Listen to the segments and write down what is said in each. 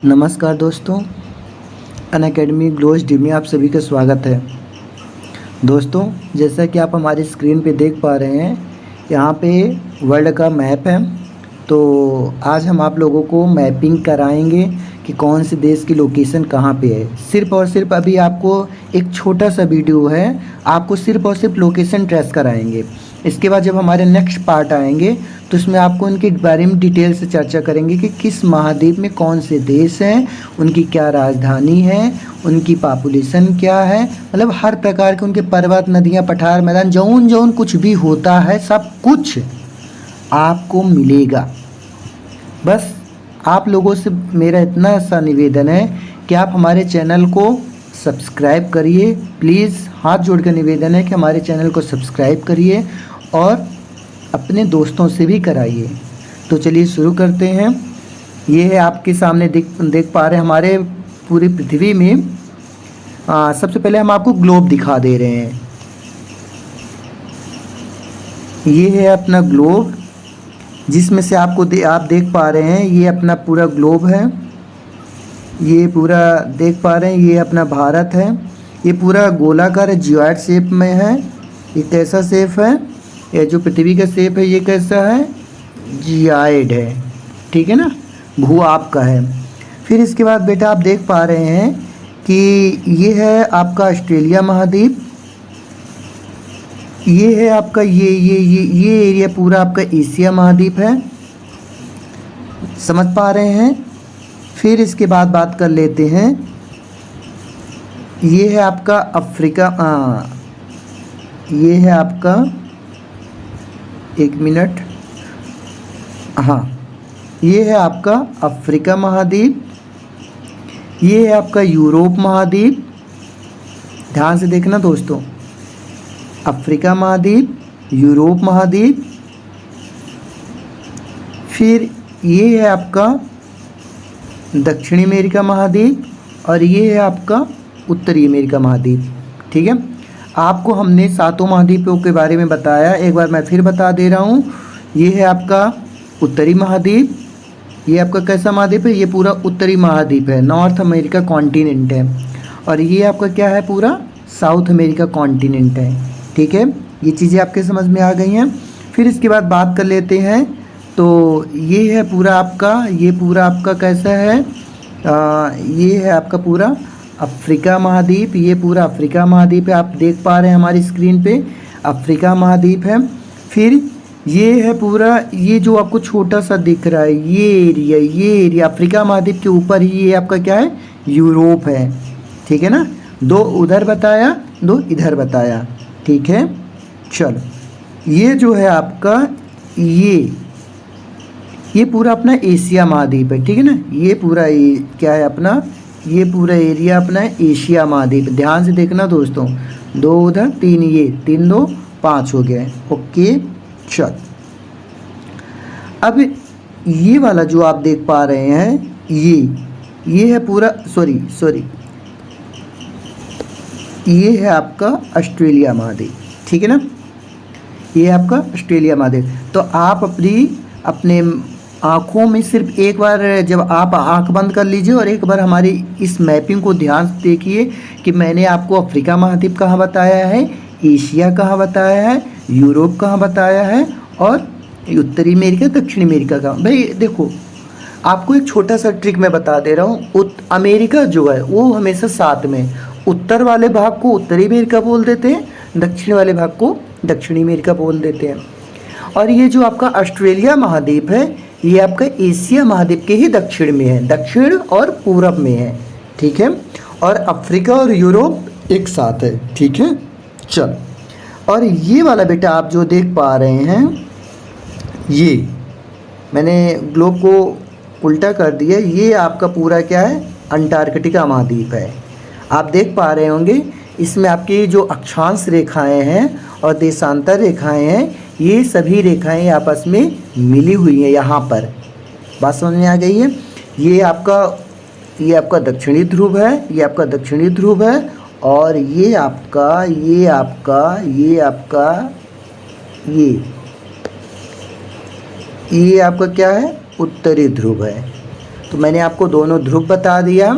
नमस्कार दोस्तों, Unacademy glows D में आप सभी का स्वागत है। दोस्तों, जैसा कि आप हमारी स्क्रीन पे देख पा रहे हैं, यहाँ पे वर्ल्ड का मैप है। तो आज हम आप लोगों को मैपिंग कराएंगे कि कौन से देश की लोकेशन कहाँ पे है। सिर्फ़ और सिर्फ अभी आपको एक छोटा सा वीडियो है, आपको सिर्फ़ और सिर्फ लोकेशन ट्रेस कराएंगे। इसके बाद जब हमारे नेक्स्ट पार्ट आएंगे तो उसमें आपको उनके बारे में डिटेल से चर्चा करेंगे कि किस महाद्वीप में कौन से देश हैं, उनकी क्या राजधानी है, उनकी पॉपुलेशन क्या है, मतलब हर प्रकार के उनके पर्वत, नदियाँ, पठार, मैदान, जौन जौन कुछ भी होता है सब कुछ आपको मिलेगा। बस आप लोगों से मेरा इतना सा निवेदन है कि आप हमारे चैनल को सब्सक्राइब करिए। प्लीज़ हाथ जोड़ कर निवेदन है कि हमारे चैनल को सब्सक्राइब करिए और अपने दोस्तों से भी कराइए। तो चलिए शुरू करते हैं। ये है आपके सामने देख पा रहे हैं हमारे पूरी पृथ्वी में। सबसे पहले हम आपको ग्लोब दिखा दे रहे हैं। ये है अपना ग्लोब, जिसमें से आप देख पा रहे हैं ये अपना पूरा ग्लोब है। ये पूरा देख पा रहे हैं, ये अपना भारत है। ये पूरा गोलाकार जियोइड शेप में है। ये कैसा शेप है? ये जो पृथ्वी का शेप है ये कैसा है? जियोइड है, ठीक है ना, भू आपका है। फिर इसके बाद बेटा आप देख पा रहे हैं कि ये है आपका ऑस्ट्रेलिया महाद्वीप। ये है आपका ये एरिया पूरा आपका एशिया महाद्वीप है। समझ पा रहे हैं? फिर इसके बाद बात कर लेते हैं। ये है आपका अफ्रीका, ये है आपका, एक मिनट, हाँ, ये है आपका अफ्रीका महाद्वीप। ये है आपका यूरोप महाद्वीप। ध्यान से देखना दोस्तों, अफ्रीका महाद्वीप, यूरोप महाद्वीप। फिर ये है आपका दक्षिणी अमेरिका महाद्वीप और ये है आपका उत्तरी अमेरिका महाद्वीप, ठीक है। आपको हमने सातों महाद्वीपों के बारे में बताया, एक बार मैं फिर बता दे रहा हूँ। ये है आपका उत्तरी महाद्वीप। ये आपका कैसा महाद्वीप है? ये पूरा उत्तरी महाद्वीप है, नॉर्थ अमेरिका कॉन्टिनेंट है। और ये आपका क्या है? पूरा साउथ अमेरिका कॉन्टिनेंट है, ठीक है। ये चीज़ें आपके समझ में आ गई हैं। फिर इसके बाद बात कर लेते हैं। तो ये है पूरा आपका, ये पूरा आपका कैसा है? ये है आपका पूरा अफ्रीका महाद्वीप। ये पूरा अफ्रीका महाद्वीप है, आप देख पा रहे हैं हमारी स्क्रीन पे, अफ्रीका महाद्वीप है। फिर ये है पूरा, ये जो आपको छोटा सा दिख रहा है ये एरिया अफ्रीका महाद्वीप के ऊपर ही ये आपका क्या है? यूरोप है, ठीक है ना। दो उधर बताया, दो इधर बताया, ठीक है। चलो, ये जो है आपका ये पूरा अपना एशिया महाद्वीप है, ठीक है ना। ये पूरा क्या है अपना? ये पूरा एरिया अपना एशिया महाद्वीप। ध्यान से देखना दोस्तों, दो उधर, तीन ये, 3 2 5 हो गए, ओके। चल, अब ये वाला जो आप देख पा रहे हैं ये है पूरा, सॉरी, ये है आपका ऑस्ट्रेलिया महाद्वीप, ठीक है ना। ये है आपका ऑस्ट्रेलिया महाद्वीप। तो आप अपने आँखों में सिर्फ एक बार, जब आप आँख बंद कर लीजिए और एक बार हमारी इस मैपिंग को ध्यान से देखिए कि मैंने आपको अफ्रीका महाद्वीप कहाँ बताया है, एशिया कहाँ बताया है, यूरोप कहाँ बताया है और उत्तरी अमेरिका, दक्षिणी अमेरिका कहाँ। भाई देखो, आपको एक छोटा सा ट्रिक मैं बता दे रहा हूँ। अमेरिका जो है वो हमेशा साथ में, उत्तर वाले भाग को उत्तरी अमेरिका बोल देते हैं, दक्षिण वाले भाग को दक्षिणी अमेरिका बोल देते हैं। और ये जो आपका ऑस्ट्रेलिया महाद्वीप है ये आपका एशिया महाद्वीप के ही दक्षिण में है, दक्षिण और पूरब में है, ठीक है। और अफ्रीका और यूरोप एक साथ है, ठीक है। चल, और ये वाला बेटा आप जो देख पा रहे हैं, ये मैंने ग्लोब को उल्टा कर दिया। ये आपका पूरा क्या है? अंटार्कटिका महाद्वीप है। आप देख पा रहे होंगे इसमें आपकी जो अक्षांश रेखाएं हैं और देशांतर रेखाएं हैं, ये सभी रेखाएं आपस में मिली हुई हैं। यहाँ पर बात समझ में आ गई है? ये आपका दक्षिणी ध्रुव है, ये आपका दक्षिणी ध्रुव है। और ये आपका ये आपका क्या है? उत्तरी ध्रुव है। तो मैंने आपको दोनों ध्रुव बता दिया।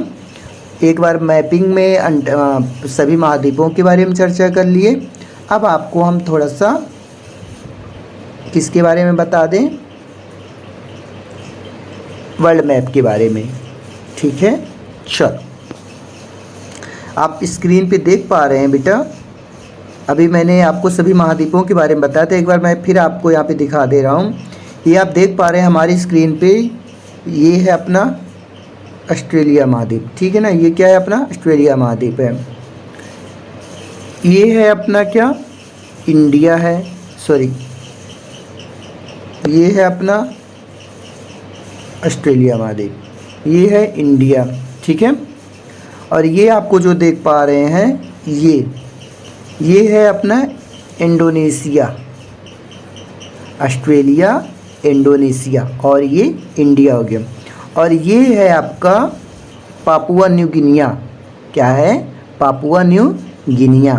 एक बार मैपिंग में सभी महाद्वीपों के बारे में चर्चा कर लिए। अब आपको हम थोड़ा सा किसके बारे में बता दें, वर्ल्ड मैप के बारे में। ठीक है, चलो आप स्क्रीन पे देख पा रहे हैं बेटा, अभी मैंने आपको सभी महाद्वीपों के बारे में बताया था। एक बार मैं फिर आपको यहाँ पे दिखा दे रहा हूँ। ये आप देख पा रहे हैं हमारी स्क्रीन पे, ये है अपना ऑस्ट्रेलिया महाद्वीप। ठीक है ना, ये क्या है अपना ऑस्ट्रेलिया महाद्वीप है। ये है अपना क्या, इंडिया है, सॉरी ये है अपना ऑस्ट्रेलिया महाद्वीप, ये है इंडिया। ठीक है, और ये आपको जो देख पा रहे हैं ये है अपना इंडोनेशिया, ऑस्ट्रेलिया, इंडोनेशिया, और ये इंडिया हो गया। और ये है आपका पापुआ न्यू गिनिया। क्या है, पापुआ न्यू गिनिया।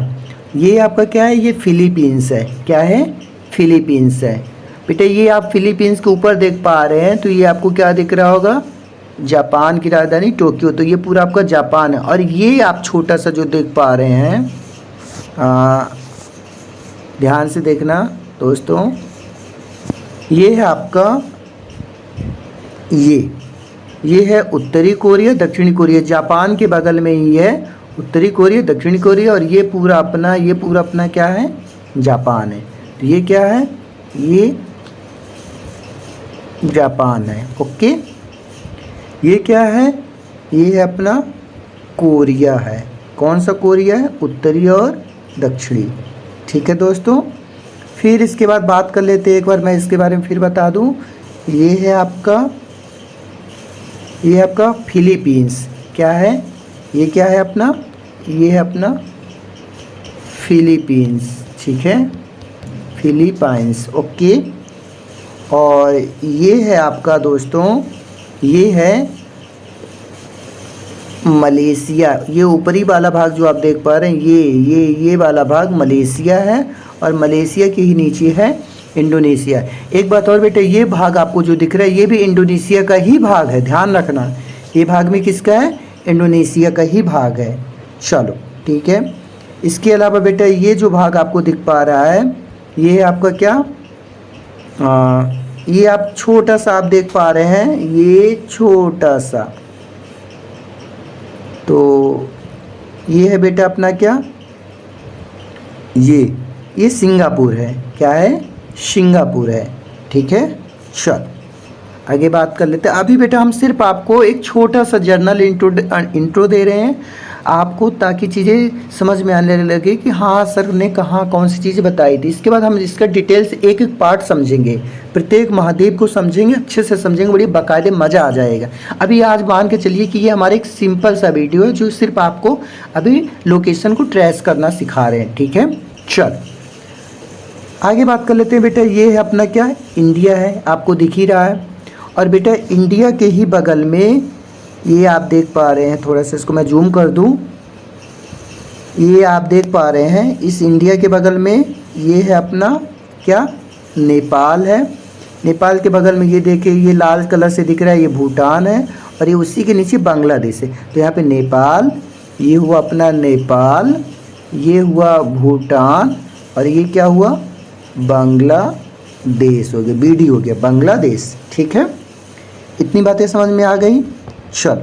ये आपका क्या है, ये फिलीपींस है। क्या है, फिलीपींस है बेटा। ये आप फिलीपींस के ऊपर देख पा रहे हैं, तो ये आपको क्या दिख रहा होगा, जापान की राजधानी टोक्यो। तो ये पूरा आपका जापान है। और ये आप छोटा सा जो देख पा रहे हैं, ध्यान से देखना दोस्तों, ये है आपका ये है उत्तरी कोरिया, दक्षिणी कोरिया। जापान के बगल में ही है उत्तरी कोरिया, दक्षिणी कोरिया, और ये पूरा अपना क्या है, जापान है। तो ये क्या है, ये जापान है। ओके, ये क्या है, ये है अपना कोरिया है। कौन सा कोरिया है, उत्तरी और दक्षिणी। ठीक है दोस्तों, फिर इसके बाद बात कर लेते हैं। एक बार मैं इसके बारे में फिर बता दूं, ये है आपका फिलीपींस। क्या है, ये क्या है अपना, ये है अपना फिलीपींस। ठीक है, फिलीपाइंस। ओके, और ये है आपका दोस्तों, ये है मलेशिया। ये ऊपरी वाला भाग जो आप देख पा रहे हैं, ये वाला भाग मलेशिया है, और मलेशिया के ही नीचे है इंडोनेशिया। एक बात और बेटा, ये भाग आपको जो दिख रहा है, ये भी इंडोनेशिया का ही भाग है, ध्यान रखना। ये भाग में किसका है, इंडोनेशिया का ही भाग है। चलो ठीक है, इसके अलावा बेटा ये जो भाग आपको दिख पा रहा है, ये है आपका क्या, ये आप छोटा सा आप देख पा रहे हैं, ये छोटा सा, तो ये है बेटा अपना क्या, ये सिंगापुर है। क्या है, सिंगापुर है। ठीक है, चल आगे बात कर लेते हैं। अभी बेटा हम सिर्फ आपको एक छोटा सा जर्नल इंट्रो दे रहे हैं आपको, ताकि चीज़ें समझ में आने लगे कि हाँ सर ने कहाँ कौन सी चीज़ बताई थी। इसके बाद हम इसका डिटेल्स एक एक पार्ट समझेंगे, प्रत्येक महाद्वीप को समझेंगे, अच्छे से समझेंगे, बड़ी बाकायदे मज़ा आ जाएगा। अभी आज मान के चलिए कि ये हमारा एक सिंपल सा वीडियो है, जो सिर्फ आपको अभी लोकेशन को ट्रेस करना सिखा रहे हैं। ठीक है, चल आगे बात कर लेते हैं बेटा। ये है अपना क्या, इंडिया है, आपको दिख ही रहा है। और बेटा इंडिया के ही बगल में ये आप देख पा रहे हैं, थोड़ा सा इसको मैं जूम कर दूं, ये आप देख पा रहे हैं, इस इंडिया के बगल में ये है अपना क्या, नेपाल है। नेपाल के बगल में ये देखिए, ये लाल कलर से दिख रहा है, ये भूटान है, और ये उसी के नीचे बांग्लादेश है। तो यहाँ पे नेपाल, ये हुआ अपना नेपाल, ये हुआ भूटान, और ये क्या हुआ, बांग्लादेश हो गया, बीडी हो गया, बांग्लादेश। ठीक है, इतनी बातें समझ में आ गई। चल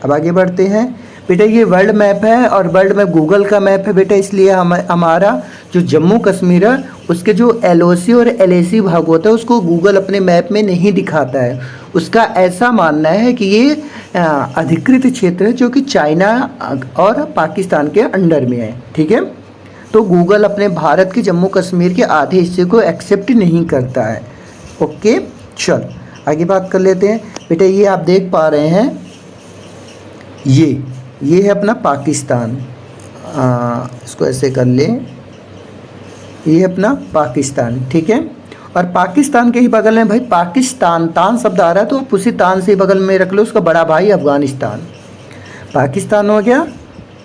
अब आगे बढ़ते हैं बेटा। ये वर्ल्ड मैप है, और वर्ल्ड मैप गूगल का मैप है बेटा, इसलिए हमारा जो जम्मू कश्मीर है उसके जो LOC और LAC भाग होता है उसको गूगल अपने मैप में नहीं दिखाता है। उसका ऐसा मानना है कि ये अधिकृत क्षेत्र है, जो कि चाइना और पाकिस्तान के अंडर में है। ठीक है, तो गूगल अपने भारत के जम्मू कश्मीर के आधे हिस्से को एक्सेप्ट नहीं करता है। ओके, चल आगे बात कर लेते हैं बेटा। ये आप देख पा रहे हैं, ये है अपना पाकिस्तान, इसको ऐसे कर लें, ये है अपना पाकिस्तान। ठीक है, और पाकिस्तान के ही बगल में भाई पाकिस्तान, तान शब्द आ रहा है, तो आप उसी तान से बगल में रख लो उसका बड़ा भाई अफ़गानिस्तान। पाकिस्तान हो गया,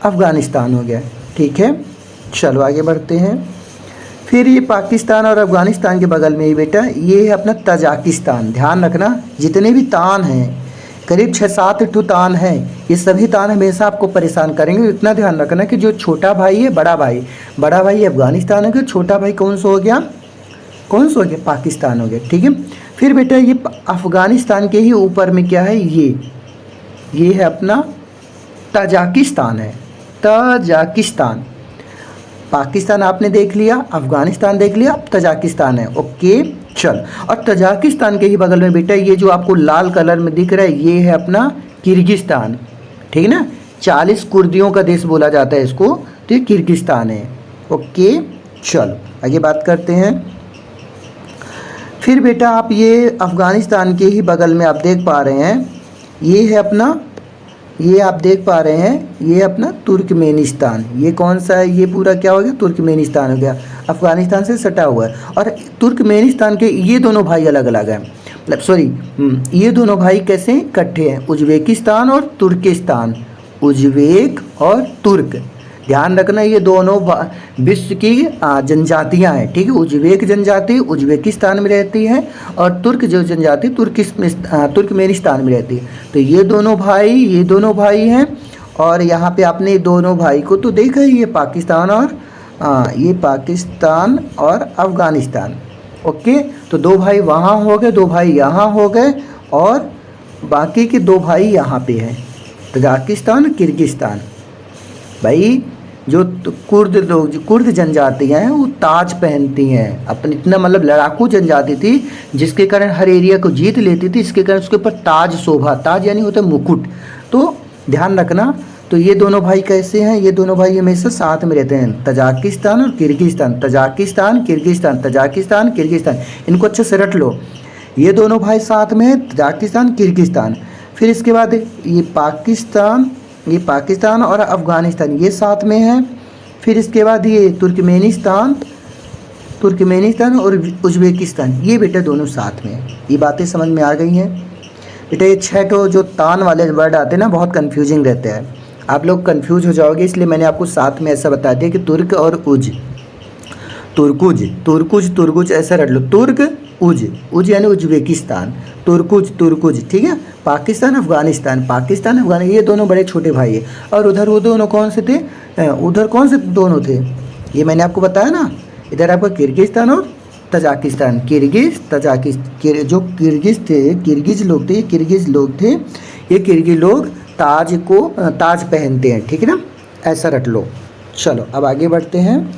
अफ़गानिस्तान हो गया। ठीक है, चलो आगे बढ़ते हैं। फिर ये पाकिस्तान और अफ़गानिस्तान के बगल में ही बेटा ये है अपना तजाकिस्तान। ध्यान रखना, जितने भी तान हैं करीब 6-7 ठो तान है। ये सभी तान हमेशा आपको परेशान करेंगे। इतना ध्यान रखना कि जो छोटा भाई है, बड़ा भाई अफगानिस्तान हो गया, छोटा भाई कौन सा हो गया, पाकिस्तान हो गया। ठीक है। फिर बेटा ये अफगानिस्तान के ही ऊपर में क्या है, ये है अपना तजाकिस्तान है, तजाकिस्तान। पाकिस्तान आपने देख लिया, अफगानिस्तान देख लिया, अब तजाकिस्तान है। ओके चल, और तजाकिस्तान के ही बगल में बेटा ये जो आपको लाल कलर में दिख रहा है, ये है अपना किर्गिस्तान। ठीक है ना, 40 कुर्दियों का देश बोला जाता है इसको, तो ये किर्गिस्तान है। ओके चलो आगे बात करते हैं। फिर बेटा आप ये अफगानिस्तान के ही बगल में आप देख पा रहे हैं, ये है अपना, ये आप देख पा रहे हैं, ये अपना तुर्कमेनिस्तान। ये कौन सा है, ये पूरा क्या हो गया, तुर्कमेनिस्तान हो गया, अफ़गानिस्तान से सटा हुआ है। और तुर्कमेनिस्तान के ये दोनों भाई अलग अलग हैं, मतलब सॉरी ये दोनों भाई कैसे इकट्ठे हैं, उज़्बेकिस्तान और तुर्किस्तान, उज़्बेक और तुर्क। ध्यान रखना ये दोनों विश्व की जनजातियां हैं। ठीक है, उज़्बेक जनजाति उज़्बेकिस्तान में रहती है और तुर्क जो जनजाति तुर्कमेनिस्तान में रहती है। तो ये दोनों भाई हैं। और यहाँ पे आपने दोनों भाई को तो देखा ही, ये पाकिस्तान और अफ़गानिस्तान। ओके, तो 2 भाई वहाँ हो गए, 2 भाई यहाँ हो गए, और बाकी के 2 भाई यहाँ पे हैं, तजाकिस्तान, किर्गिस्तान। भाई जो कुर्द जनजातियाँ हैं वो ताज पहनती हैं, अपने इतना मतलब लड़ाकू जनजाति थी जिसके कारण हर एरिया को जीत लेती थी, इसके कारण उसके ऊपर ताज शोभा, ताज यानी होता है मुकुट। तो ध्यान रखना। तो ये दोनों भाई कैसे हैं, ये दोनों भाई हमेशा साथ में रहते हैं, तजाकिस्तान और Kyrgyzstan, Tajikistan Kyrgyzstan, Tajikistan Kyrgyzstan, इनको अच्छे से रट लो। ये दोनों भाई साथ में हैं, तजाकिस्तान किर्गिस्तान। फिर इसके बाद ये पाकिस्तान और अफ़गानिस्तान ये साथ में हैं। फिर इसके बाद ये तुर्कमेनिस्तान और उज़्बेकिस्तान, ये बेटा दोनों साथ में हैं। ये बातें समझ में आ गई हैं बेटा। ये 6 ठो जो तान वाले वर्ड आते हैं ना, बहुत कन्फ्यूजिंग रहते हैं, आप लोग कन्फ्यूज हो जाओगे, इसलिए मैंने आपको साथ में ऐसा बता दिया कि तुर्क और तुर्कुज ऐसा रट लो, तुर्क उज यानी उज़्बेकिस्तान, तुर्कुज। ठीक है, पाकिस्तान अफ़गानिस्तान, ये दोनों बड़े छोटे भाई हैं। और उधर वो दोनों कौन से थे, उधर कौन से दोनों थे, ये मैंने आपको बताया ना। इधर आपका किर्गिस्तान और तजाकिस्तान, जो किर्गिज लोग थे, ये किर्गिज लोग ताज पहनते हैं। ठीक है ना, ऐसा रट लो। चलो अब आगे बढ़ते हैं।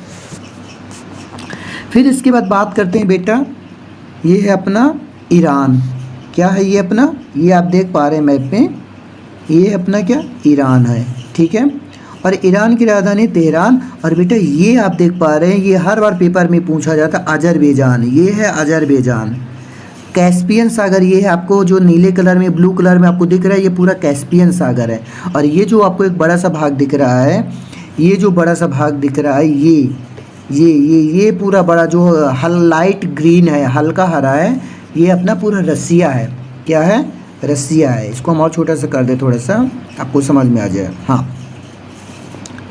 फिर इसके बाद बात करते हैं बेटा, ये है अपना ईरान। क्या है ये अपना, ये आप देख पा रहे हैं मैप में, ये अपना क्या, ईरान है। ठीक है, और ईरान की राजधानी तेहरान। और बेटा ये आप देख पा रहे हैं, ये हर बार पेपर में पूछा जाता है, अजरबैजान। ये है अजरबैजान। कैस्पियन सागर, ये है आपको जो नीले कलर में, ब्लू कलर में आपको दिख रहा है, ये पूरा कैस्पियन सागर है। और ये जो आपको एक बड़ा सा भाग दिख रहा है, ये पूरा बड़ा जो लाइट ग्रीन है, हल्का हरा है, ये अपना पूरा रसिया है। क्या है, रसिया है। इसको हम और छोटा सा कर दे, थोड़ा सा आपको समझ में आ जाए। हाँ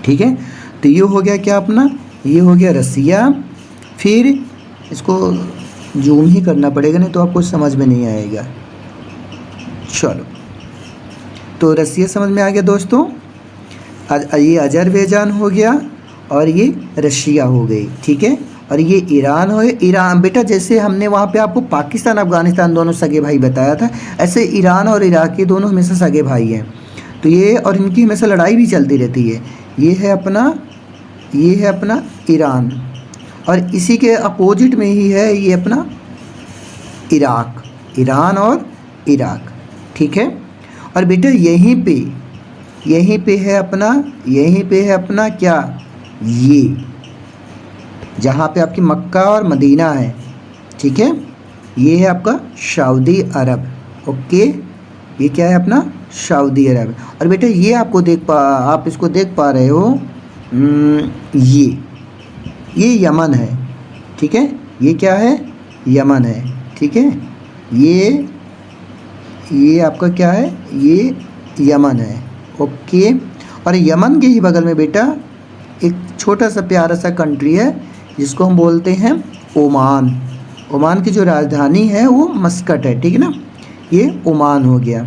ठीक है, तो ये हो गया क्या अपना, ये हो गया रसिया। फिर इसको जूम ही करना पड़ेगा, नहीं तो आपको समझ में नहीं आएगा। चलो, तो रसिया समझ में आ गया दोस्तों। ये अजरबैजान हो गया और ये रशिया हो गई। ठीक है, और ये ईरान हो, ईरान बेटा जैसे हमने वहाँ पे आपको पाकिस्तान अफ़गानिस्तान दोनों सगे भाई बताया था, ऐसे ईरान और इराक ये दोनों हमेशा सगे भाई हैं। तो ये, और इनकी हमेशा लड़ाई भी चलती रहती है। ये है अपना ईरान, और इसी के अपोजिट में ही है ये अपना इराक, ईरान और इराक। ठीक है, और बेटा यहीं पे है अपना क्या, ये जहाँ पे आपकी मक्का और मदीना है। ठीक है, ये है आपका सऊदी अरब। ओके, ये क्या है अपना सऊदी अरब। और बेटा ये आप इसको देख पा रहे हो, ये यमन है। ठीक है, ये क्या है, यमन है। ठीक है, ये आपका क्या है, ये यमन है। ओके, और यमन के ही बगल में बेटा एक छोटा सा प्यारा सा कंट्री है जिसको हम बोलते हैं ओमान। ओमान की जो राजधानी है वो मस्कट है। ठीक है ना, ये ओमान हो गया।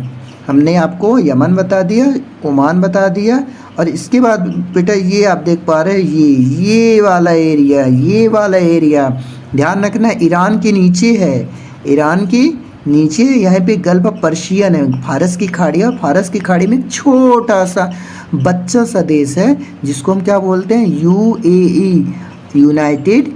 हमने आपको यमन बता दिया, ओमान बता दिया, और इसके बाद बेटा ये आप देख पा रहे हैं ये वाला एरिया, ये वाला एरिया ध्यान रखना ईरान के नीचे है, ईरान के नीचे यहाँ पे गल्फ ऑफ पर्शियन है, फारस की खाड़ी है। फारस की खाड़ी में छोटा सा बच्चा सा देश है जिसको हम क्या बोलते हैं, यूएई, यूनाइटेड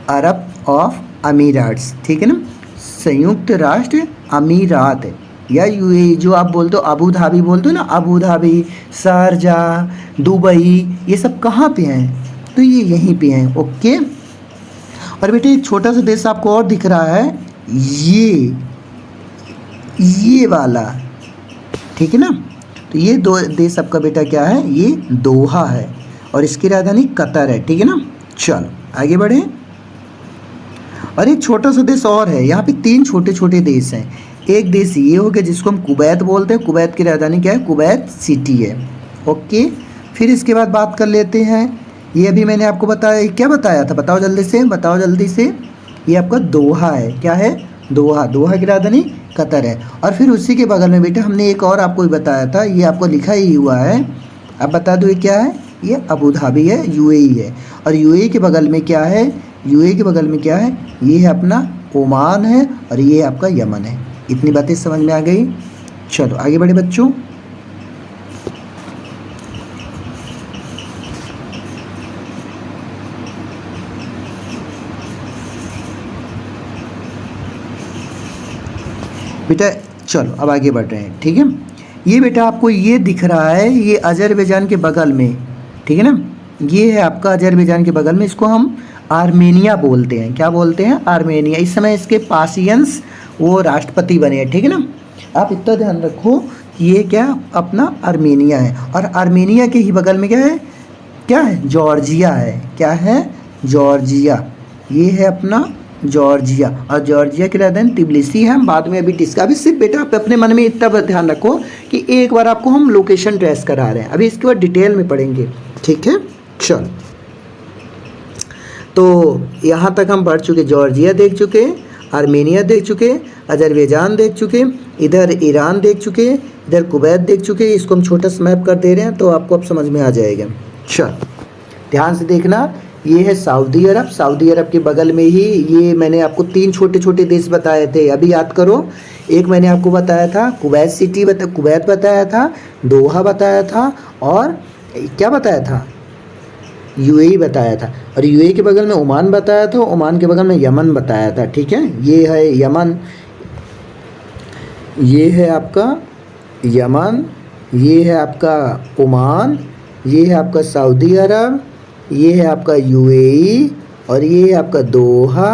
अरब ऑफ अमीराट्स, ठीक है ना, संयुक्त राष्ट्र अमीरात, या यूएई जो आप बोलते हो, अबू धाबी बोलते हो ना, अबू धाबी, शारजाह, दुबई, ये सब कहाँ पे हैं, तो ये यहीं पे हैं। ओके, और बेटे एक छोटा सा देश आपको और दिख रहा है, ये वाला, ठीक है ना, तो ये दो देश आपका बेटा क्या है, ये दोहा है, और इसकी राजधानी कतर है, ठीक है ना। चलो आगे बढ़े, और एक छोटा सा देश और है, यहाँ पे 3 छोटे छोटे देश हैं। एक देश ये हो गया जिसको हम कुवैत बोलते हैं, कुवैत की राजधानी क्या है, कुवैत सिटी है। ओके, फिर इसके बाद बात कर लेते हैं, ये अभी मैंने आपको बताया, क्या बताया था, बताओ जल्दी से, बताओ जल्दी से, ये आपका दोहा है, क्या है, दोहा, दोहा की राजधानी कतर है। और फिर उसी के बगल में बेटा हमने एक और आपको बताया था, ये आपको लिखा ही हुआ है, अब बता दो ये क्या है, ये अबू धाबी है, यूएई है। और यूएई के बगल में क्या है, यूएई के बगल में क्या है, ये है अपना ओमान है, और ये आपका यमन है। इतनी बातें समझ में आ गई। चलो आगे बढ़े बच्चों, बेटा चलो अब आगे बढ़ रहे हैं, ठीक है। ये बेटा आपको ये दिख रहा है, ये अजरबैजान के बगल में, ठीक है ना, ये है आपका अजरबैजान के बगल में, इसको हम आर्मेनिया बोलते हैं, क्या बोलते हैं, आर्मेनिया। इस समय इसके पासियंस वो राष्ट्रपति बने हैं, ठीक है ना। आप इतना ध्यान रखो कि ये क्या अपना आर्मेनिया है, और आर्मेनिया के ही बगल में क्या है, जॉर्जिया है, क्या है, जॉर्जिया, ये है अपना जॉर्जिया, और जॉर्जिया की राजधानी तिब्लिसी है। हम बाद में अभी अभी सिर्फ बेटा आप अपने मन में इतना ध्यान रखो कि एक बार आपको हम लोकेशन ट्रेस करा रहे हैं, अभी इसके बाद डिटेल में पढ़ेंगे, ठीक है। चलो तो यहाँ तक हम पढ़ चुके, जॉर्जिया देख चुके, आर्मेनिया देख चुके, अजरबैजान देख चुके, इधर ईरान देख चुके, इधर कुवैत देख चुके। इसको हम छोटा सा मैप कर दे रहे हैं तो आपको अब समझ में आ जाएगा। चल ध्यान से देखना, ये है सऊदी अरब, सऊदी अरब के बगल में ही ये मैंने आपको 3 छोटे छोटे देश बताए थे, अभी याद करो। एक मैंने आपको बताया था कुवैत सिटी, कुवैत बताया था, दोहा बताया था, और क्या बताया था, यूएई बताया था, और यूएई के बगल में ओमान बताया था, ओमान के बगल में यमन बताया था, ठीक है। ये है यमन, ये है आपका यमन, ये है आपका ओमान, ये है आपका सऊदी अरब, ये है आपका यूएई, और ये है आपका दोहा,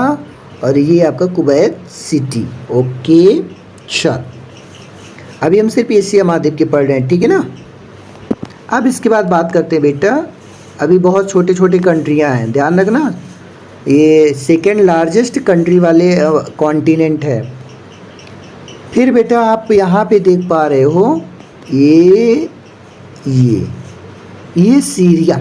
और ये आपका कुवैत सिटी। ओके चल, अभी हम सिर्फ एशिया महाद्वीप के पढ़ रहे हैं, ठीक है ना। अब इसके बाद बात करते हैं बेटा, अभी बहुत छोटे छोटे कंट्रियां हैं, ध्यान रखना, ये 2nd लार्जेस्ट कंट्री वाले कॉन्टिनेंट है। फिर बेटा आप यहाँ पे देख पा रहे हो ये सीरिया,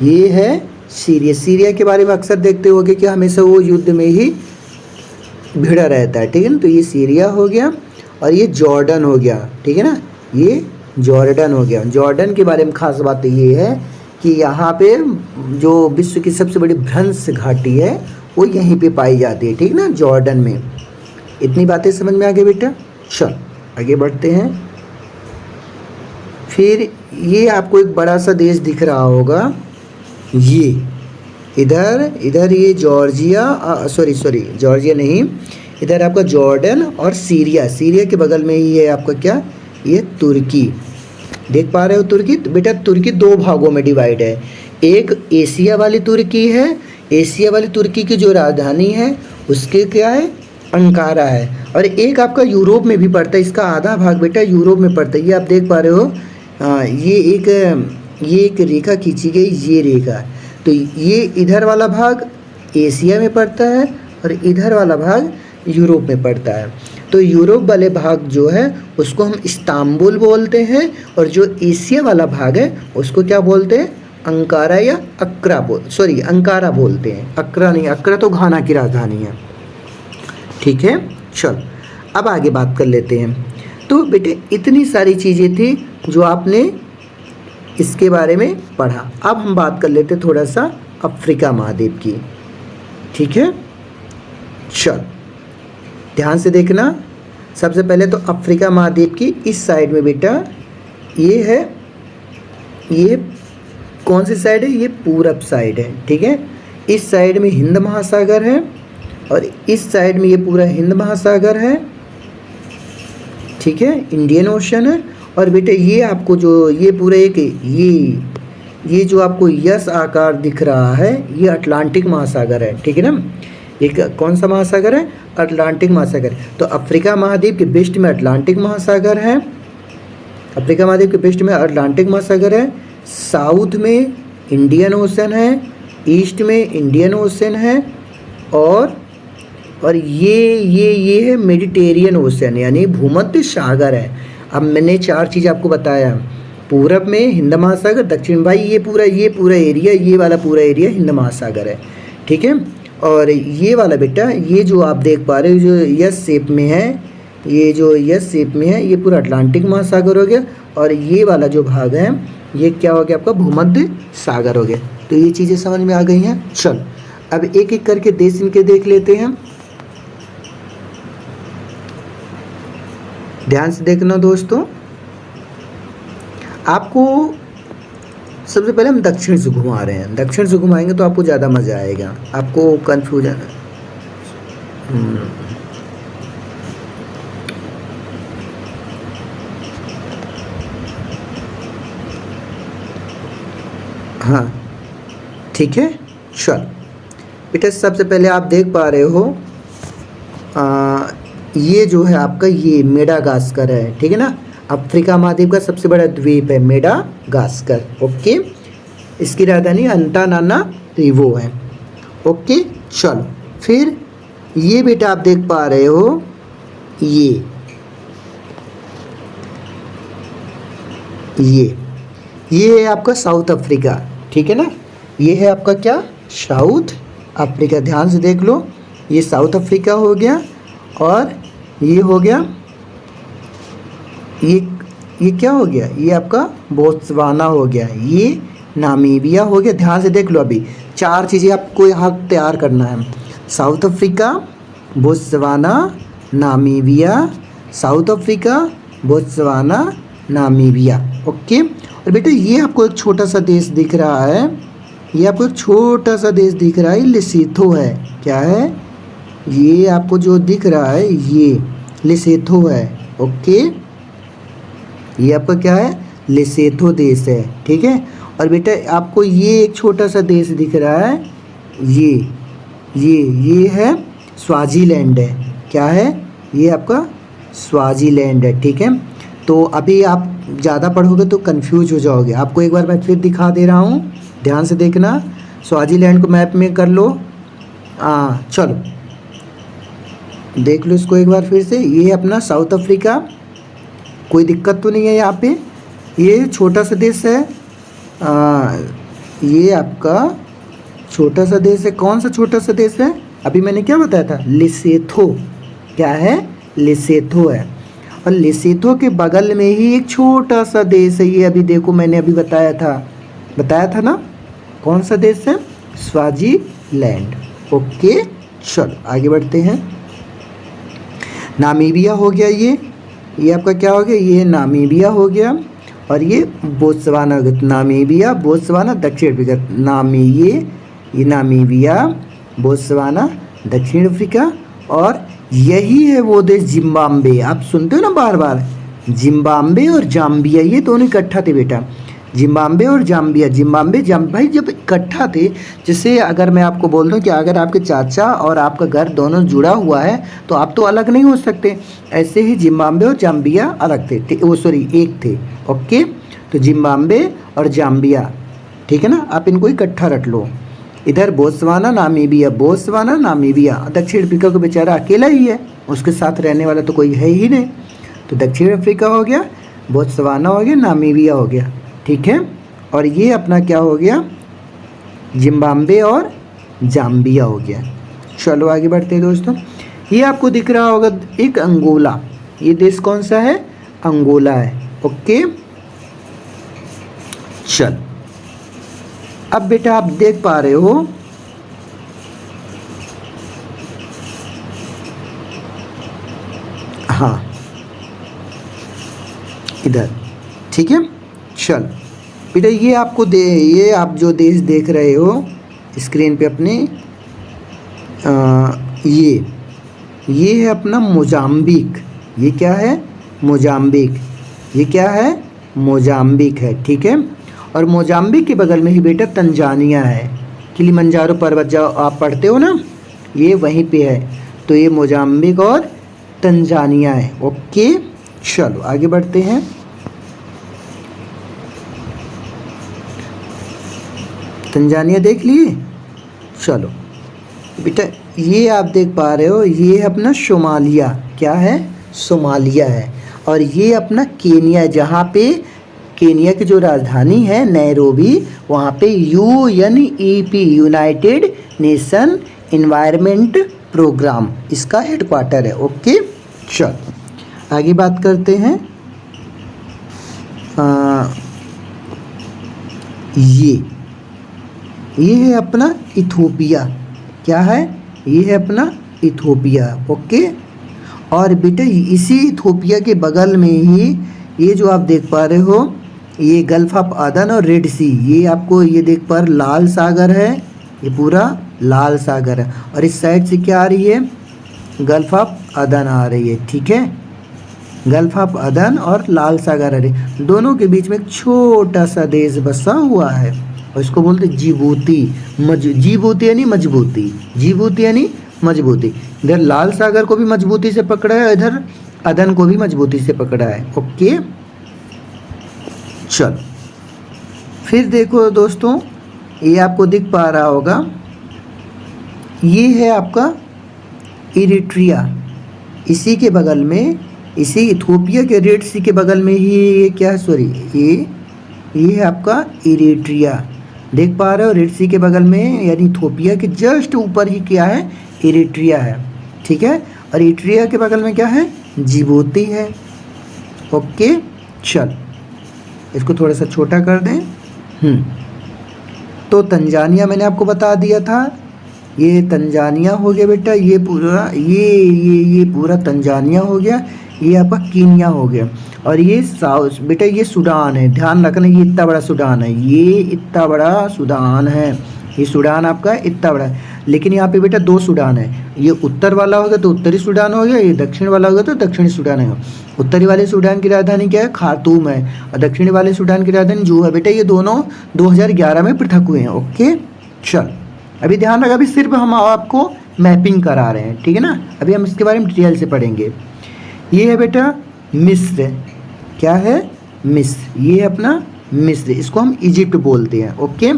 ये है सीरिया। सीरिया के बारे में अक्सर देखते होगे कि हमेशा वो युद्ध में ही भिड़ा रहता है, ठीक है ना। तो ये सीरिया हो गया, और ये जॉर्डन हो गया, ठीक है ना, ये जॉर्डन हो गया। जॉर्डन के बारे में खास बात ये है कि यहाँ पे जो विश्व की सबसे बड़ी भ्रंश घाटी है वो यहीं पे पाई जाती है, ठीक ना, जॉर्डन में। इतनी बातें समझ में आ गई बेटा। चल आगे बढ़ते हैं। फिर ये आपको एक बड़ा सा देश दिख रहा होगा, ये इधर ये जॉर्जिया, सॉरी जॉर्जिया नहीं, इधर आपका जॉर्डन और सीरिया, सीरिया के बगल में ही है आपका क्या, ये तुर्की। देख पा रहे हो तुर्की। तो बेटा तुर्की 2 भागों में डिवाइड है, एक एशिया वाली तुर्की है, एशिया वाली तुर्की की जो राजधानी है उसके क्या है, अंकारा है, और एक आपका यूरोप में भी पड़ता है, इसका आधा भाग बेटा यूरोप में पड़ता है। ये आप देख पा रहे हो, ये एक रेखा खींची गई, ये रेखा, तो ये इधर वाला भाग एशिया में पड़ता है और इधर वाला भाग यूरोप में पड़ता है। तो यूरोप वाले भाग जो है उसको हम इस्तांबुल बोलते हैं, और जो एशिया वाला भाग है उसको क्या बोलते हैं, अंकारा या अंकारा बोलते हैं। अक्रा नहीं, अक्रा तो घाना की राजधानी है, ठीक है। चल अब आगे बात कर लेते हैं। तो बेटे इतनी सारी चीज़ें थी जो आपने इसके बारे में पढ़ा। अब हम बात कर लेते थोड़ा सा अफ्रीका महाद्वीप की, ठीक है। चल ध्यान से देखना। सबसे पहले तो अफ्रीका महाद्वीप की इस साइड में बेटा ये है, ये कौन सी साइड है, ये पूरब साइड है, ठीक है। इस साइड में हिंद महासागर है और इस साइड में ये पूरा हिंद महासागर है, ठीक है, इंडियन ओशन है। और बेटे ये आपको जो ये पूरा एक ये जो आपको यस आकार दिख रहा है ये अटलांटिक महासागर है, ठीक है ना। एक कौन सा महासागर है, अटलांटिक महासागर। तो अफ्रीका महाद्वीप के वेस्ट में अटलांटिक महासागर है, अफ्रीका महाद्वीप के वेस्ट में अटलांटिक महासागर है, साउथ में इंडियन ओशन है, ईस्ट में इंडियन ओशन है और ये है मेडिटेरियन ओशन यानी भूमध्य सागर है। अब मैंने 4 चीज़ आपको बताया, पूरब में हिंद महासागर, दक्षिण भाई ये पूरा एरिया, ये वाला पूरा एरिया हिंद महासागर है, ठीक है। और ये वाला बेटा ये जो आप देख पा रहे हो जो यस शेप में है, ये जो यस शेप में है ये पूरा अटलांटिक महासागर हो गया और ये वाला जो भाग है ये क्या हो गया आपका भूमध्य सागर हो गया। तो ये चीज़ें समझ में आ गई हैं। चल अब एक एक करके देश इनके देख लेते हैं। ध्यान से देखना दोस्तों, आपको सबसे पहले हम दक्षिण से घुमा रहे हैं, दक्षिण से घुमाएंगे तो आपको ज़्यादा मज़ा आएगा, आपको कन्फ्यूजन हाँ ठीक है। चल बेटा सबसे पहले आप देख पा रहे हो ये जो है आपका ये मेडागास्कर है, ठीक है ना। अफ्रीका महाद्वीप का सबसे बड़ा द्वीप है मेडागास्कर, ओके। इसकी राजधानी अंतानानारिवो है, ओके। चलो फिर ये बेटा आप देख पा रहे हो ये है आपका साउथ अफ्रीका, ठीक है ना। ये है आपका क्या, साउथ अफ्रीका। ध्यान से देख लो, ये साउथ अफ्रीका हो गया और ये हो गया ये क्या हो गया, ये आपका बोत्सवाना हो गया, ये नामीबिया हो गया। ध्यान से देख लो, अभी 4 चीज़ें आपको यहाँ तैयार करना है, south Africa, Botswana, Namibia, south Africa, Botswana, Namibia, okay. और बेटा ये आपको एक छोटा सा देश दिख रहा है, ये आपको एक छोटा सा देश दिख रहा है, लेसोथो है। क्या है ये आपको जो दिख रहा है ये लेसोथो है, ओके। ये आपका क्या है, लेसोथो देश है, ठीक है। और बेटा आपको ये एक छोटा सा देश दिख रहा है, ये है स्वाजीलैंड है। क्या है, ये आपका स्वाजीलैंड है, ठीक है। तो अभी आप ज़्यादा पढ़ोगे तो कंफ्यूज हो जाओगे, आपको एक बार मैं फिर दिखा दे रहा हूँ, ध्यान से देखना। स्वाजीलैंड को मैप में कर लो, चलो देख लो इसको एक बार फिर से। ये अपना साउथ अफ्रीका, कोई दिक्कत तो नहीं है यहाँ पे, ये छोटा सा देश है, ये आपका छोटा सा देश है। कौन सा छोटा सा देश है, अभी मैंने क्या बताया था, लेसोथो। क्या है, लेसोथो है। और लेसोथो के बगल में ही एक छोटा सा देश है, ये अभी देखो मैंने अभी बताया था ना, कौन सा देश है, स्वाजीलैंड, ओके। चलो आगे बढ़ते हैं। नामीबिया हो गया, ये आपका क्या हो गया, ये नामीबिया हो गया। और ये बोत्सवाना, नामीबिया, बोत्सवाना, दक्षिण अफ्रीका, ये नामीबिया, बोत्सवाना, दक्षिण अफ्रीका। और यही है वो देश जिम्बाब्वे, आप सुनते हो ना बार बार, जिम्बाब्वे और जाम्बिया, ये दोनों इकट्ठा थे बेटा, जिम्बाब्वे और जाम्बिया। भाई जब इकट्ठा थे, जैसे अगर मैं आपको बोल दूं कि अगर आपके चाचा और आपका घर दोनों जुड़ा हुआ है तो आप तो अलग नहीं हो सकते, ऐसे ही जिम्बाब्वे और जाम्बिया अलग थे, एक थे, ओके। तो जिम्बाब्वे और जाम्बिया, ठीक है ना, आप इनको इकट्ठा रख लो। इधर बोत्सवाना नामीबिया, दक्षिण अफ्रीका को बेचारा अकेला ही है, उसके साथ रहने वाला तो कोई है ही नहीं। तो दक्षिण अफ्रीका हो गया, बोत्सवाना हो गया, नामीबिया हो गया, ठीक है। और ये अपना क्या हो गया, जिम्बाब्वे और जाम्बिया हो गया। चलो आगे बढ़ते हैं दोस्तों। ये आपको दिख रहा होगा एक अंगोला, ये देश कौन सा है, अंगोला है। ओके, चल अब बेटा आप देख पा रहे हो हाँ इधर, ठीक है। चल बेटा ये आप जो देश देख रहे हो स्क्रीन पे अपने, ये है अपना मोजाम्बिक। ये क्या है? मोजाम्बिक। ये क्या है? मोजाम्बिक है, ठीक है। और मोजाम्बिक के बगल में ही बेटा तंजानिया है। किलिमंजारो पर्वत जो आप पढ़ते हो ना, ये वहीं पे है। तो ये मोजाम्बिक और तंजानिया है। ओके, चलो आगे बढ़ते हैं। तंजानिया देख लिए। चलो बेटा ये आप देख पा रहे हो, ये है अपना सोमालिया। क्या है? सोमालिया है। और ये अपना केनिया, जहाँ पे केनिया की जो राजधानी है नैरोबी, वहाँ पे UNEP United Nation environment programme इसका हेडक्वार्टर है। ओके, चल आगे बात करते हैं। ये है अपना इथोपिया। क्या है? ये है अपना इथोपिया। ओके, और बेटा इसी इथोपिया के बगल में ही ये जो आप देख पा रहे हो, ये गल्फ ऑफ अदन और रेड सी, ये आपको ये देख पा रहे लाल सागर है। ये पूरा लाल सागर है। और इस साइड से क्या आ रही है? गल्फ ऑफ अदन आ रही है, ठीक है। गल्फ ऑफ अदन और लाल सागर आ रही है। दोनों के बीच में एक छोटा सा देश बसा हुआ है और इसको बोलते जिबूती। जिबूती यानी मजबूती, जिबूती यानी मजबूती। इधर लाल सागर को भी मजबूती से पकड़ा है, इधर अदन को भी मजबूती से पकड़ा है। ओके, चल फिर देखो दोस्तों, ये आपको दिख पा रहा होगा, ये है आपका इरिट्रिया। इसी के बगल में, इसी इथोपिया के रेड सी के बगल में ही ये क्या है, सॉरी ये है आपका इरिट्रिया। देख पा रहे हो रेड सी के बगल में, यानी इथोपिया के जस्ट ऊपर ही क्या है? इरिट्रिया है, ठीक है। और इरिट्रिया के बगल में क्या है? जिबूती है। ओके, चल इसको थोड़ा सा छोटा कर दें। तो तंजानिया मैंने आपको बता दिया था, ये तंजानिया हो गया बेटा। ये पूरा ये पूरा तंजानिया हो गया। ये आपका कीनिया हो गया। और ये साउथ बेटा, ये सूडान है। ध्यान रखना, ये इतना बड़ा सूडान है, ये इतना बड़ा सूडान है। ये सूडान आपका इतना बड़ा है। लेकिन यहाँ पे बेटा दो सूडान है। ये उत्तर वाला होगा तो उत्तरी सूडान हो गया, ये दक्षिण वाला होगा तो दक्षिणी सूडान है। उत्तरी वाले सूडान की राजधानी क्या है? खार्तूम है। और दक्षिणी वाले सूडान की राजधानी जूबा है। बेटा ये दोनों 2011 में पृथक हुए हैं। ओके, चल अभी ध्यान रखा, अभी सिर्फ हम आपको मैपिंग करा रहे हैं, ठीक है ना। अभी हम इसके बारे में डिटेल से पढ़ेंगे। ये है बेटा मिस्र। क्या है? मिस्र। ये है अपना मिस्र, इसको हम इजिप्ट बोलते हैं। ओके,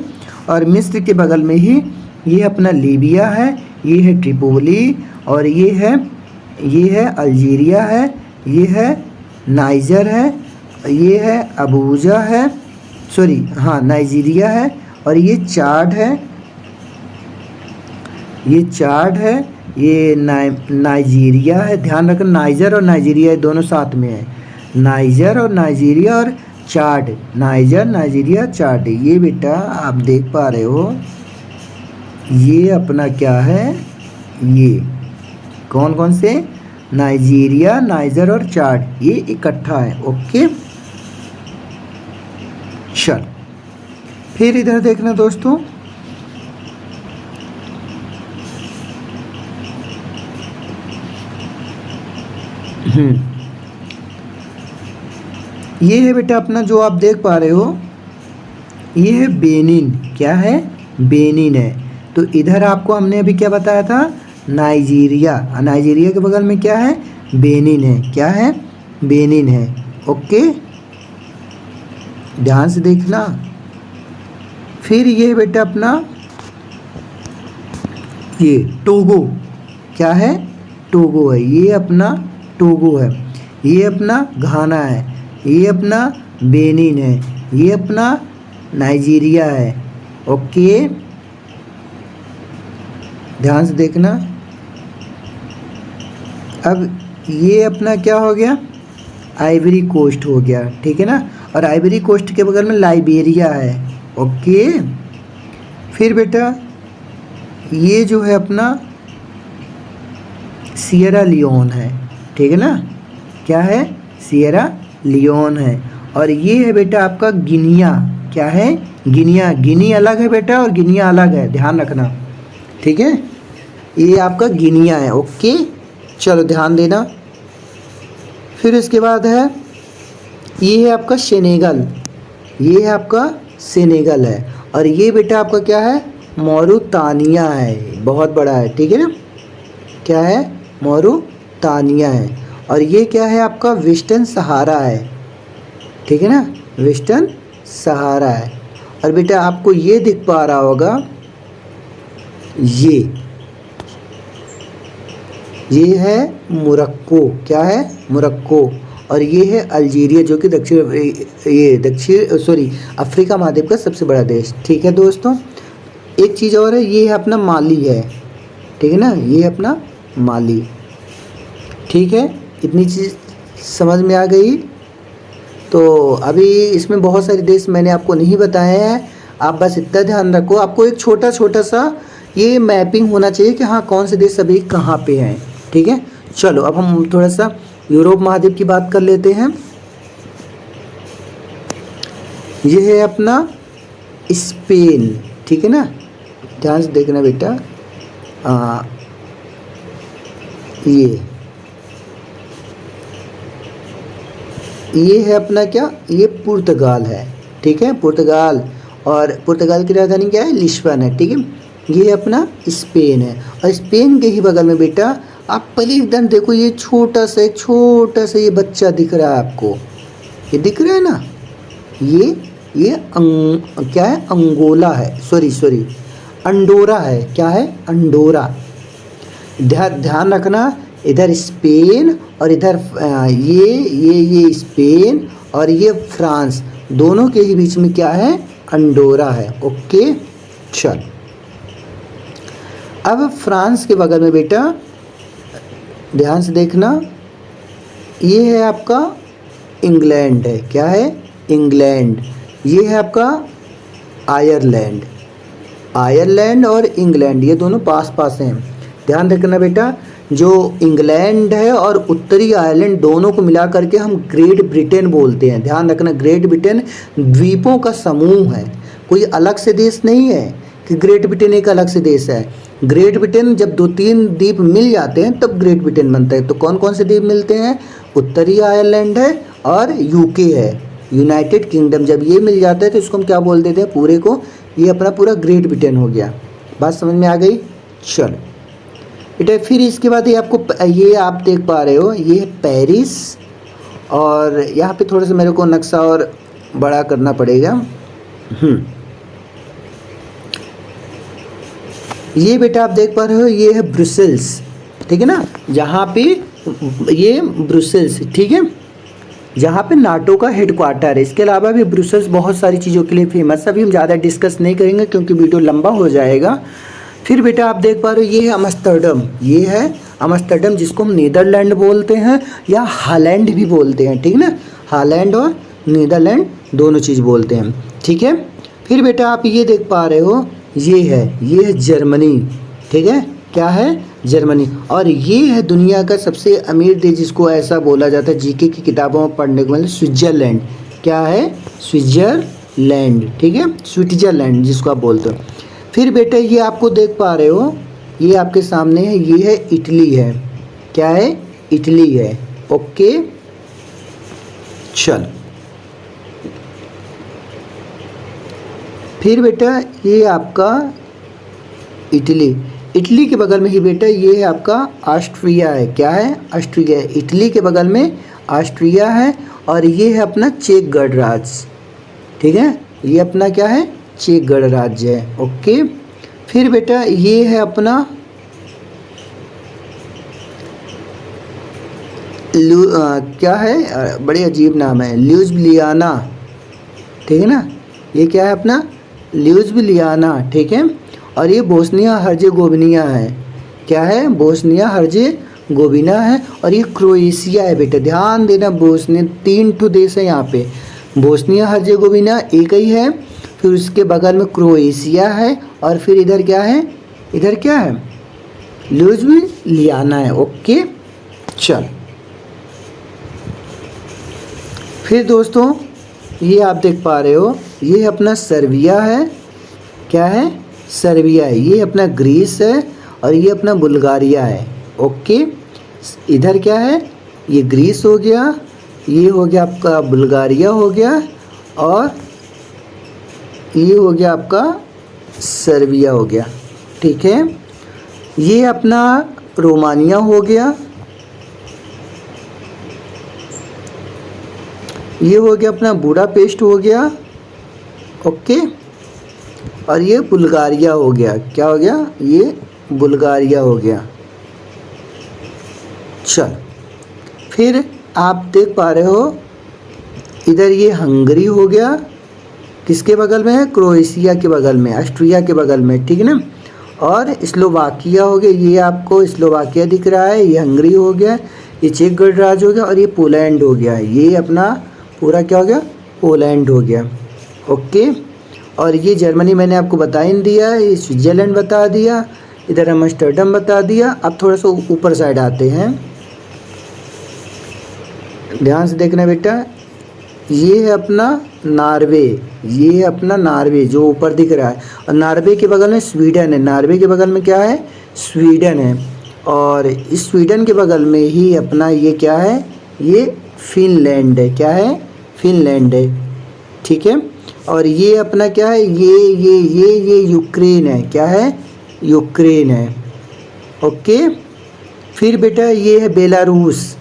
और मिस्र के बगल में ही ये अपना लीबिया है, ये है ट्रिपोली, और ये है अल्जीरिया है, ये है नाइजर है, ये है अबूजा है, सॉरी हाँ नाइजीरिया है, और ये चाड है, ये नाइजीरिया है। ध्यान रखना, नाइजर और नाइजीरिया दोनों साथ में है। नाइजर और नाइजीरिया और चाड, नाइजर नाइजीरिया चाड। ये बेटा आप देख पा रहे हो, ये अपना क्या है? ये कौन कौन से? नाइजीरिया, नाइजर और चाड, ये इकट्ठा है। ओके, चल फिर इधर देखना दोस्तों, ये है बेटा अपना जो आप देख पा रहे हो, ये है बेनिन। क्या है? बेनिन है। तो इधर आपको हमने अभी क्या बताया था? नाइजीरिया। नाइजीरिया के बगल में क्या है? बेनिन है। क्या है? बेनिन है। ओके, ध्यान से देखना। फिर ये बेटा अपना ये टोगो। क्या है? टोगो है। ये अपना टोगो है। ये अपना घाना है। ये अपना बेनिन है। ये अपना नाइजीरिया है। ओके, ध्यान से देखना। अब ये अपना क्या हो गया? आइवरी कोस्ट हो गया, ठीक है ना। और आइवरी कोस्ट के बगल में लाइबेरिया है, ओके। फिर बेटा ये जो है अपना सिएरा लियोन है, ठीक है ना, क्या है, सिएरा लियोन है। और ये है बेटा आपका गिनिया, क्या है, गिनिया। गिनी अलग है बेटा और गिनिया अलग है, ध्यान रखना, ठीक है। ये आपका गिनिया है, ओके, चलो ध्यान देना। फिर इसके बाद है ये है आपका सेनेगल, ये है आपका सेनेगल है। और ये बेटा आपका क्या है, मौरितानिया है, बहुत बड़ा है, ठीक है ना, क्या है, मौरितानिया है। और ये क्या है आपका वेस्टर्न सहारा है, ठीक है ना, वेस्टर्न सहारा है। और बेटा आपको ये दिख पा रहा होगा, ये है मोरक्को, क्या है, मोरक्को। और ये है अल्जीरिया जो कि अफ्रीका महाद्वीप का सबसे बड़ा देश, ठीक है दोस्तों। एक चीज़ और है, ये है अपना माली है, ठीक है ना, ये अपना माली, ठीक है। इतनी चीज़ समझ में आ गई। तो अभी इसमें बहुत सारे देश मैंने आपको नहीं बताए हैं, आप बस इतना ध्यान रखो, आपको एक छोटा छोटा सा ये मैपिंग होना चाहिए कि हाँ कौन से देश अभी कहाँ पे हैं, ठीक है। चलो अब हम थोड़ा सा यूरोप महाद्वीप की बात कर लेते हैं। ये है अपना स्पेन, ठीक है ना, ध्यान से देखना बेटा। ये है अपना क्या, ये पुर्तगाल है, ठीक है, पुर्तगाल। और पुर्तगाल की राजधानी क्या है, लिस्बन है, ठीक है। ये अपना स्पेन है। और स्पेन के ही बगल में बेटा आप पहले एकदम देखो, ये छोटा सा ये बच्चा दिख रहा है आपको, ये दिख रहा है ना, ये क्या है, अंगोला है, सॉरी अंडोरा है, क्या है, अंडोरा। ध्यान रखना, इधर स्पेन और इधर ये स्पेन और ये फ्रांस, दोनों के ही बीच में क्या है, अंडोरा है, ओके। चल अब फ्रांस के बगल में बेटा ध्यान से देखना, ये है आपका इंग्लैंड है, क्या है, इंग्लैंड। ये है आपका आयरलैंड और इंग्लैंड, ये दोनों पास पास हैं। ध्यान रखना बेटा, जो इंग्लैंड है और उत्तरी आयरलैंड दोनों को मिला करके हम ग्रेट ब्रिटेन बोलते हैं। ध्यान रखना, ग्रेट ब्रिटेन द्वीपों का समूह है, कोई अलग से देश नहीं है कि ग्रेट ब्रिटेन एक अलग से देश है। ग्रेट ब्रिटेन जब 2-3 द्वीप मिल जाते हैं तब ग्रेट ब्रिटेन बनता है। तो कौन कौन से द्वीप मिलते हैं, उत्तरी आयरलैंड है और यूके है, यूनाइटेड किंगडम। जब ये मिल जाता है तो इसको हम क्या बोल देते हैं, पूरे को, ये अपना पूरा ग्रेट ब्रिटेन हो गया। बात समझ में आ गई। चलो बेटा फिर इसके बाद ये आपको, ये आप देख पा रहे हो, ये है पेरिस। और यहाँ पे थोड़ा सा मेरे को नक्शा और बड़ा करना पड़ेगा। ये बेटा आप देख पा रहे हो, ये है ब्रुसेल्स, ठीक है ना, जहाँ पे ये ब्रुसेल्स, ठीक है, जहाँ पे नाटो का हेडक्वार्टर है। इसके अलावा भी ब्रुसेल्स बहुत सारी चीज़ों के लिए फेमस है, अभी हम ज़्यादा डिस्कस नहीं करेंगे क्योंकि वीडियो लंबा हो जाएगा। फिर बेटा आप देख पा रहे हो, ये है अम्स्टर्डम, ये है अम्स्टर्डम जिसको हम नीदरलैंड बोलते हैं या हॉलैंड भी बोलते हैं, ठीक है ना, हॉलैंड और नीदरलैंड दोनों चीज़ बोलते हैं, ठीक है। फिर बेटा आप ये देख पा रहे हो, ये है जर्मनी, ठीक है, क्या है, जर्मनी। और ये है दुनिया का सबसे अमीर देश, जिसको ऐसा बोला जाता है जीके की किताबों में पढ़ने को मिले, स्विट्ज़रलैंड, क्या है, स्विट्ज़रलैंड, ठीक है, स्विट्ज़रलैंड जिसको आप बोलते हो। फिर बेटा ये आपको देख पा रहे हो, ये आपके सामने है, ये है इटली है, क्या है, इटली है, ओके। चल फिर बेटा ये आपका इटली के बगल में ही बेटा ये है आपका ऑस्ट्रिया है, क्या है, ऑस्ट्रिया। इटली के बगल में ऑस्ट्रिया है। और ये है अपना चेक गणराज्य, ठीक है, ये अपना क्या है, चेक गणराज्य है, ओके। फिर बेटा ये है अपना क्या है, बड़े अजीब नाम है, ल्यूब्लियाना, ठीक है ना, ये क्या है अपना ल्यूब्लियाना, ठीक है। और ये बोस्निया हर्जेगोविना है, क्या है, बोस्निया हर्जेगोविना गोविना है और ये क्रोएशिया है बेटा, ध्यान देना। बोस्निया, 3 ठो देश है यहाँ पे, बोस्निया हर्जेगोविना एक ही है, फिर उसके बगल में क्रोएशिया है और फिर इधर क्या है, इधर क्या है, लियाना है। ओके चल, फिर दोस्तों ये आप देख पा रहे हो, ये अपना सर्बिया है, क्या है, सर्बिया है। ये अपना ग्रीस है और ये अपना बुल्गारिया है। ओके, इधर क्या है, ये ग्रीस हो गया, ये हो गया आपका बुल्गारिया हो गया और ये हो गया आपका सर्बिया हो गया। ठीक है, ये अपना रोमानिया हो गया, ये हो गया अपना बुडापेस्ट हो गया। ओके, और ये बुल्गारिया हो गया, क्या हो गया, ये बुल्गारिया हो गया। चल, फिर आप देख पा रहे हो इधर ये हंगरी हो गया, किसके बगल में है, क्रोएशिया के बगल में, ऑस्ट्रिया के बगल में, ठीक है ना। और स्लोवाकिया हो गया, ये आपको स्लोवाकिया दिख रहा है, ये हंगरी हो गया, ये चेक गणराज्य हो गया और ये पोलैंड हो गया। ये अपना पूरा क्या हो गया, पोलैंड हो गया। ओके, और ये जर्मनी मैंने आपको बता ही दिया, ये स्विट्ज़रलैंड बता दिया, इधर एम्स्टर्डम बता दिया। अब थोड़ा सा ऊपर साइड आते हैं, ध्यान से देखना बेटा, ये है अपना नॉर्वे, ये है अपना नॉर्वे जो ऊपर दिख रहा है, और नॉर्वे के बगल में स्वीडन है, नॉर्वे के बगल में क्या है, स्वीडन है, और इस स्वीडन के बगल में ही अपना ये क्या है, ये फिनलैंड है, क्या है, फिनलैंड है। ठीक है, और ये अपना क्या है, ये यूक्रेन है, क्या है, यूक्रेन है। ओके, फिर बेटा ये है बेलारूस,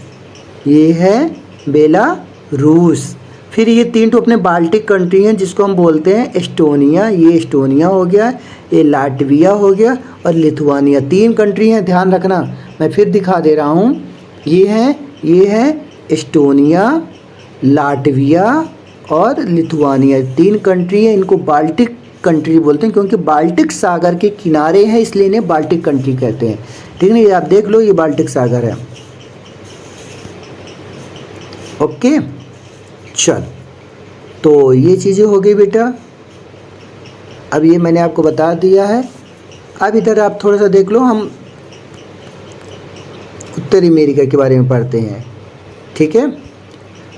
ये है बेलारूस। फिर ये 3 तो अपने बाल्टिक कंट्री हैं जिसको हम बोलते हैं एस्टोनिया, ये एस्टोनिया हो गया, ये लाटविया हो गया और लिथुआनिया। 3 कंट्री हैं, ध्यान रखना, मैं फिर दिखा दे रहा हूँ। ये है एस्टोनिया, लाटविया और लिथुआनिया, 3 कंट्री हैं। इनको बाल्टिक कंट्री बोलते हैं क्योंकि बाल्टिक सागर के किनारे हैं, इसलिए इन्हें बाल्टिक कंट्री कहते हैं। ठीक है ना, ये आप देख लो, ये बाल्टिक सागर है। ओके चल, तो ये चीज़ें हो गई बेटा, अब ये मैंने आपको बता दिया है। अब इधर आप थोड़ा सा देख लो, हम उत्तरी अमेरिका के बारे में पढ़ते हैं। ठीक है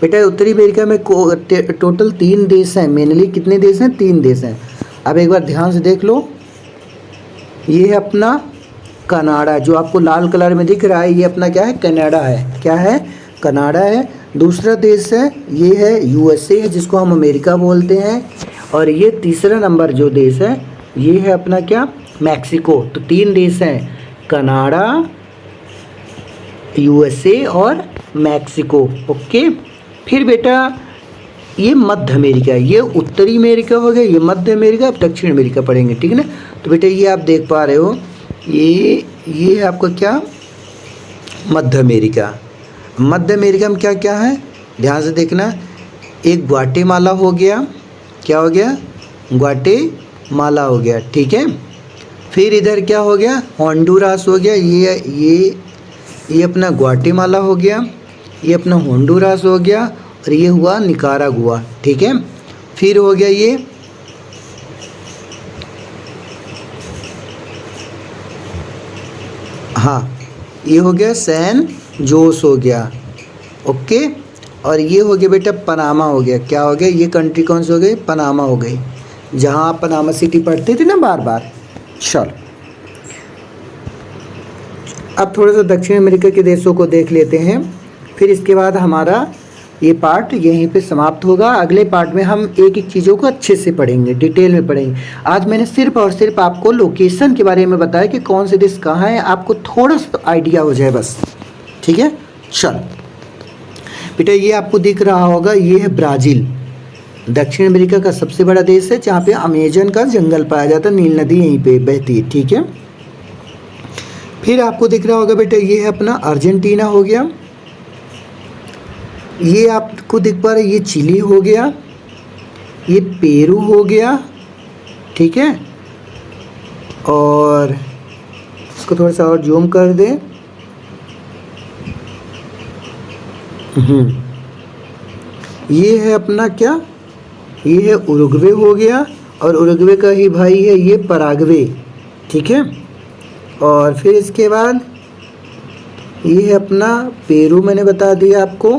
बेटा, उत्तरी अमेरिका में टोटल 3 देश हैं, मेनली कितने देश हैं, 3 देश हैं। अब एक बार ध्यान से देख लो, ये है अपना कनाडा, जो आपको लाल कलर में दिख रहा है, ये अपना क्या है, कनाडा है, क्या है, कनाडा है। दूसरा देश है, ये है यूएसए है, जिसको हम अमेरिका बोलते हैं। और ये तीसरा नंबर जो देश है, ये है अपना क्या, मैक्सिको। तो 3 देश हैं, कनाडा, यूएसए और मैक्सिको। ओके, फिर बेटा ये मध्य अमेरिका, ये उत्तरी अमेरिका हो गया, ये मध्य अमेरिका, अब दक्षिण अमेरिका पढ़ेंगे। ठीक है ना, तो बेटा ये आप देख पा रहे हो, ये है आपका क्या, मध्य अमेरिका। मध्य अमेरिका में क्या क्या है, ध्यान से देखना, एक ग्वाटेमाला हो गया, क्या हो गया, ग्वाटेमाला हो गया। ठीक है, फिर इधर क्या हो गया, होंडुरास हो गया, ये अपना ग्वाटेमाला हो गया, ये अपना होंडुरास हो गया और ये हुआ निकारागुआ। ठीक है, फिर हो गया ये ये हो गया सैन जोस हो गया। ओके, और ये हो गया बेटा पनामा हो गया, क्या हो गया, ये कंट्री कौन सी हो गई, पनामा हो गई, जहाँ आप पनामा सिटी पढ़ते थे ना बार बार। चलो, अब थोड़ा सा दक्षिण अमेरिका के देशों को देख लेते हैं, फिर इसके बाद हमारा ये पार्ट यहीं पे समाप्त होगा। अगले पार्ट में हम एक एक चीज़ों को अच्छे से पढ़ेंगे, डिटेल में पढ़ेंगे। आज मैंने सिर्फ और सिर्फ आपको लोकेशन के बारे में बताया कि कौन से देश कहाँ है, आपको थोड़ा सा आइडिया हो जाए बस। ठीक है, चल बेटा, ये आपको दिख रहा होगा, ये है ब्राज़ील, दक्षिण अमेरिका का सबसे बड़ा देश है, जहाँ पे अमेजन का जंगल पाया जाता है, नील नदी यहीं पे बहती है। ठीक है, फिर आपको दिख रहा होगा बेटा, ये है अपना अर्जेंटीना हो गया, ये आपको दिख पा रहा है, ये चिली हो गया, ये पेरू हो गया। ठीक है, और इसको थोड़ा सा और जूम कर दें, ये है अपना क्या, ये है उरुग्वे हो गया, और उरुग्वे का ही भाई है ये पराग्वे, ठीक है। और फिर इसके बाद ये है अपना पेरू, मैंने बता दिया आपको,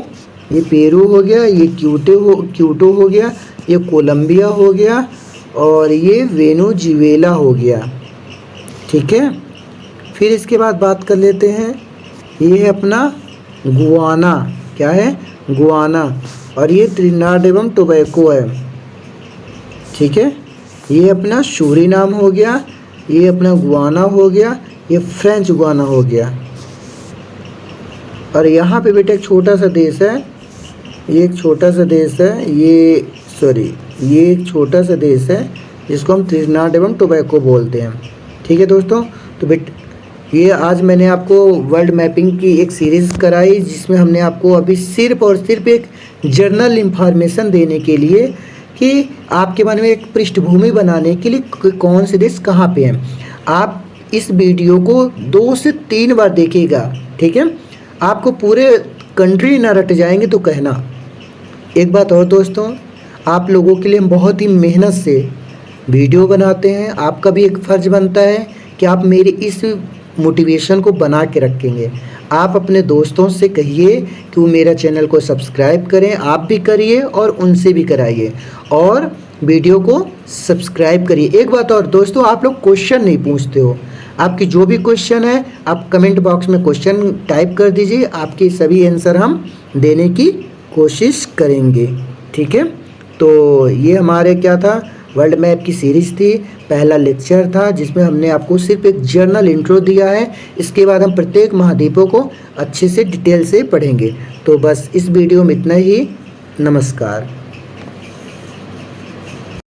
ये पेरू हो गया, ये क्यूटो हो गया, ये कोलंबिया हो गया, और ये वेनेजुएला हो गया, ठीक है। फिर इसके बाद बात कर लेते हैं, ये है अपना गुआना, क्या है, गुआना, और ये त्रिनिदाद एवं टोबैको है, ठीक है। ये अपना सूरीनाम हो गया, ये अपना गुआना हो गया, ये फ्रेंच गुआना हो गया। और यहाँ पे बेटा एक छोटा सा देश है, ये एक छोटा सा देश है, ये एक छोटा सा देश है जिसको हम त्रिनिदाद एवं टोबैको बोलते हैं, ठीक है दोस्तों। तो ये आज मैंने आपको वर्ल्ड मैपिंग की एक सीरीज़ कराई, जिसमें हमने आपको अभी सिर्फ और सिर्फ एक जर्नल इंफॉर्मेशन देने के लिए कि आपके मन में एक पृष्ठभूमि बनाने के लिए कौन से देश कहाँ पे हैं। आप इस वीडियो को 2 से 3 बार देखिएगा, ठीक है। आपको पूरे कंट्री ना रट जाएंगे तो कहना। एक बात और दोस्तों, आप लोगों के लिए हम बहुत ही मेहनत से वीडियो बनाते हैं। आपका भी एक फ़र्ज़ बनता है कि आप मेरी इस मोटिवेशन को बना के रखेंगे। आप अपने दोस्तों से कहिए कि वो मेरा चैनल को सब्सक्राइब करें, आप भी करिए और उनसे भी कराइए, और वीडियो को सब्सक्राइब करिए। एक बात और दोस्तों, आप लोग क्वेश्चन नहीं पूछते हो। आपकी जो भी क्वेश्चन है आप कमेंट बॉक्स में क्वेश्चन टाइप कर दीजिए, आपके सभी आंसर हम देने की कोशिश करेंगे, ठीक है। तो ये हमारे क्या था, वर्ल्ड मैप की सीरीज़ थी, पहला लेक्चर था जिसमें हमने आपको सिर्फ एक जर्नल इंट्रो दिया है। इसके बाद हम प्रत्येक महाद्वीपों को अच्छे से डिटेल से पढ़ेंगे। तो बस इस वीडियो में इतना ही। नमस्कार।